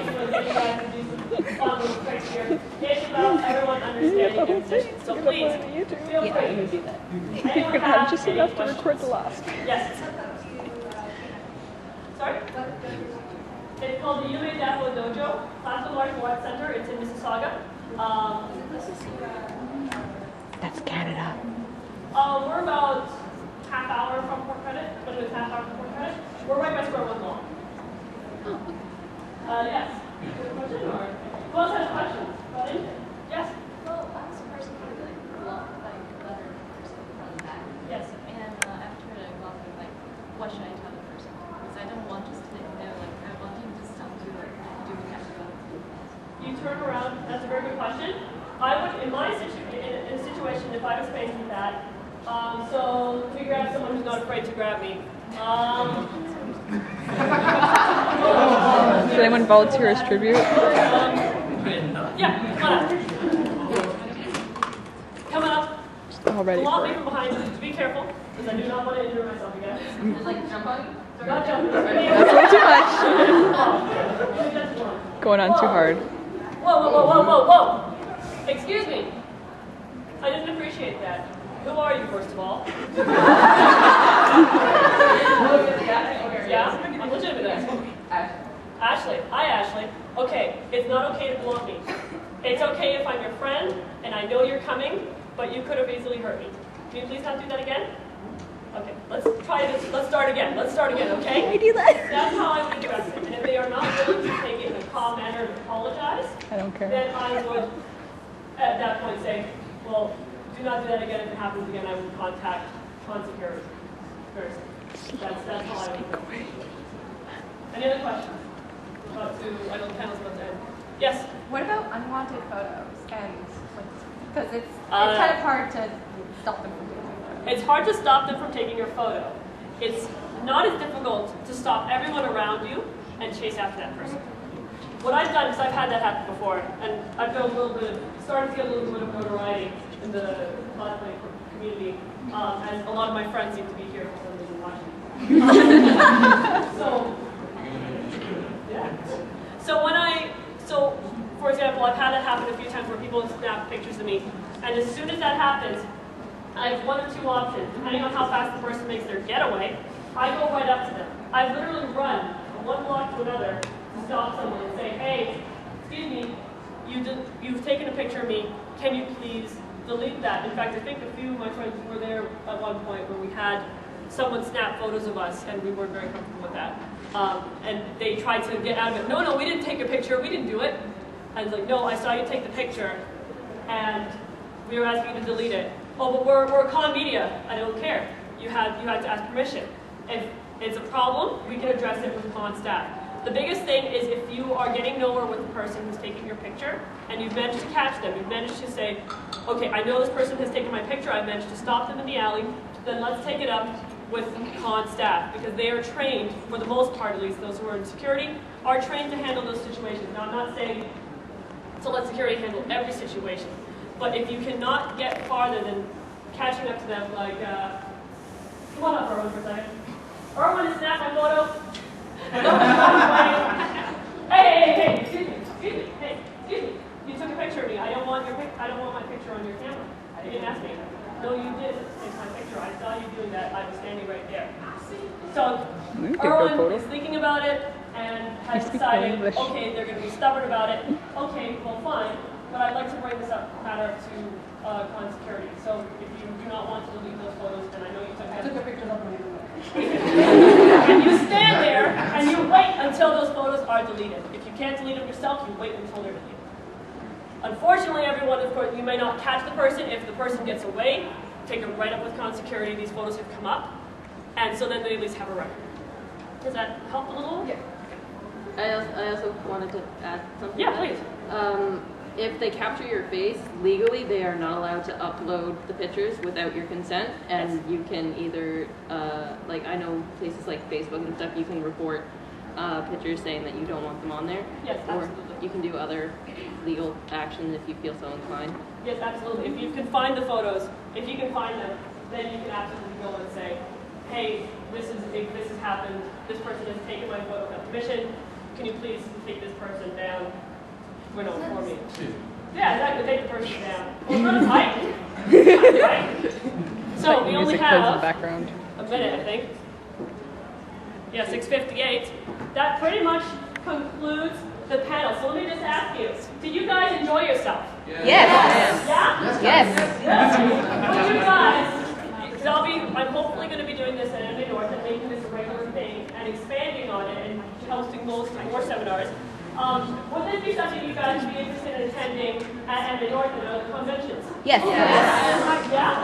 guys to do some fun little tricks here. It's about everyone understanding their position. So please, feel free. Anyone have Just any enough to questions? record the last. Yes. Sorry? It's called the Yume Dapo Dojo, Classical Martial Arts Center. It's in Mississauga. That's Canada. We're about half hour from Port Credit, but it was half hour from Port Credit. We're right by Square One Mall. Yes. Question or who else has questions? Yes. Well, I was a person who really loved like leather person from the back. Yes. And after I go through like, what should I tell the person? Because I don't want just to know, like I want him to stop doing You turn around. That's a very good question. I would, in my in a situation, if I was facing that, so we grab someone who's not afraid to grab me. Does anyone volunteer as tribute? Yeah, come on up. Come on up. Already. Pull me from behind. Just be careful, because I do not want to injure myself again. like jump on. Not jumping. That's a little too much. Going on too hard. Whoa. Excuse me. I didn't appreciate that. Who are you, first of all? Yeah? I'm legitimate. Ashley. Hi, Ashley. Okay, it's not okay to block me. It's okay if I'm your friend, and I know you're coming, but you could have easily hurt me. Can you please not do that again? Okay, let's try this. Let's start again, okay? I do that. That's how I would address it. And if they are not willing to take it in a calm manner and apologize, I don't care. then I would, at that point, say, well, do not do that again. If it happens again, I will contact security first. That's how I would do it. Any other questions? I know the panel's about to end. Yes? What about unwanted photos? And because it's kind of hard to stop them from doing that. It's hard to stop them from taking your photo. It's not as difficult to stop everyone around you and chase after that person. What I've done, because I've had that happen before, and I've got started to get a little bit of notoriety in the cosplay community, and a lot of my friends seem to be here for some reason watching. So for example, I've had that happen a few times where people snap pictures of me, and as soon as that happens, I have one or two options. Depending on how fast the person makes their getaway, I go right up to them. I literally run from one block to another to stop someone and say, hey, excuse me, you've taken a picture of me. Can you please delete that? In fact, I think a few of my friends were there at one point where we had someone snap photos of us, and we weren't very comfortable with that. And they tried to get out of it. No, we didn't take a picture. We didn't do it. I was like, no, I saw you take the picture, and we were asking you to delete it. Oh, but we're con media. I don't care. You had to ask permission. If it's a problem, we can address it with con staff. The biggest thing is if you are getting nowhere with the person who's taking your picture, and you've managed to catch them, you've managed to say, okay, I know this person has taken my picture, I've managed to stop them in the alley, then let's take it up with con staff, because they are trained, for the most part at least, those who are in security, are trained to handle those situations. Now, I'm not saying to let security handle every situation, but if you cannot get farther than catching up to them, like, come on up, Erwin, for a second. Erwin, snap my photo. Hey, excuse me, hey, excuse me. You took a picture of me. I don't want my picture on your camera. You didn't ask me. No, you did take my picture. I saw you doing that. I was standing right there. So, Erwin is thinking about it and has decided, okay, they're going to be stubborn about it. Okay, well, fine. But I'd like to bring this up matter to con security. So if you do not want to delete those photos, then I know you took them. I took a picture of them. And you stand there and you wait until those photos are deleted. If you can't delete them yourself, you wait until they're deleted. Unfortunately, everyone, of course, you may not catch the person. If the person gets away, take them right up with con security. These photos have come up. and so then they at least have a record. Does that help a little? Yeah. I also wanted to add something. Yeah, to that. please. If they capture your face, legally they are not allowed to upload the pictures without your consent, and you can either, like I know places like Facebook and stuff, you can report pictures saying that you don't want them on there. Yes, or absolutely. you can do other legal action if you feel so inclined. Yes, absolutely. If you can find the photos, if you can find them, then you can absolutely go and say, hey, this has happened, this person has taken my photo without permission, can you please take this person down? For me. Yeah, exactly, take the person down. Well, not a fight. So we only Music plays in the have background. a minute, I think. Yeah, 6:58. That pretty much concludes the panel. So let me just ask you, did you guys enjoy yourself? Yes. Yeah? Yes. Would you guys, because I'm hopefully going to be doing this at MA North and making this a regular thing and expanding on it and hosting more seminars. Would this be something you guys would be interested in attending at MA North and other conventions? Yes. Yeah?